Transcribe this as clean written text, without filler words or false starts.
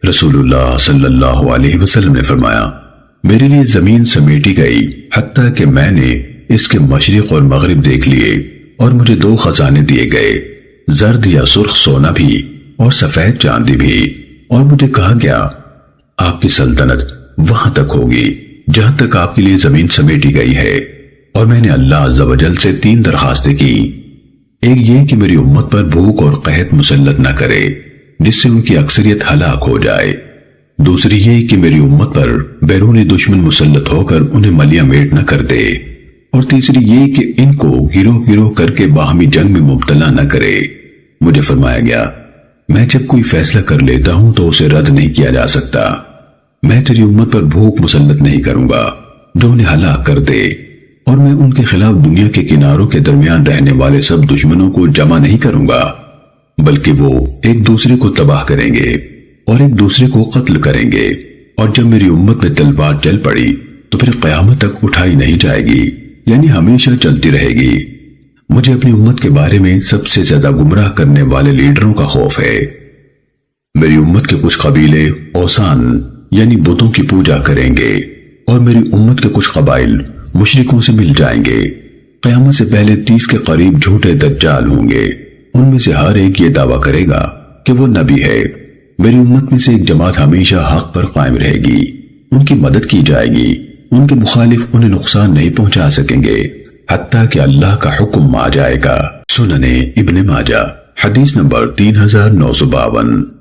رسول اللہ صلی اللہ علیہ وسلم نے فرمایا، میرے لیے زمین سمیٹی گئی حتیٰ کہ میں نے اس کے مشرق اور مغرب دیکھ لیے، اور مجھے 2 خزانے دیے گئے، زرد یا سرخ سونا بھی اور سفید چاندی بھی، اور مجھے کہا گیا آپ کی سلطنت وہاں تک ہوگی جہاں تک آپ کے لیے زمین سمیٹی گئی ہے۔ اور میں نے اللہ عز و جل سے 3 درخواستیں کی، ایک یہ کہ میری امت پر بھوک اور قحط مسلط نہ کرے جس سے ان کی اکثریت ہلاک ہو جائے، دوسری یہ کہ میری امت پر بیرونی دشمن مسلط ہو کر انہیں ملیہ میٹ نہ کر دے، اور تیسری یہ کہ ان کو گروہ گروہ کر کے باہمی جنگ میں مبتلا نہ کرے۔ مجھے فرمایا گیا، میں جب کوئی فیصلہ کر لیتا ہوں تو اسے رد نہیں کیا جا سکتا۔ میں تیری امت پر بھوک مسلط نہیں کروں گا جو انہیں ہلاک کر دے، اور میں ان کے خلاف دنیا کے کناروں کے درمیان رہنے والے سب دشمنوں کو جمع نہیں کروں گا، بلکہ وہ ایک دوسرے کو تباہ کریں گے اور ایک دوسرے کو قتل کریں گے، اور جب میری امت میں تلوار چل پڑی تو پھر قیامت تک اٹھائی نہیں جائے گی، یعنی ہمیشہ چلتی رہے گی۔ مجھے اپنی امت کے بارے میں سب سے زیادہ گمراہ کرنے والے لیڈروں کا خوف ہے۔ میری امت کے کچھ قبیلے اوثان یعنی بتوں کی پوجا کریں گے، اور میری امت کے کچھ قبائل مشرکوں سے مل جائیں گے۔ قیامت سے پہلے 30 کے قریب جھوٹے دجال ہوں گے، ان میں سے ہر ایک یہ دعویٰ کرے گا کہ وہ نبی ہے۔ میری امت میں سے ایک جماعت ہمیشہ حق پر قائم رہے گی، ان کی مدد کی جائے گی، ان کے مخالف انہیں نقصان نہیں پہنچا سکیں گے حتیٰ کہ اللہ کا حکم آ جائے گا۔ سنن ابن ماجہ حدیث نمبر 3952۔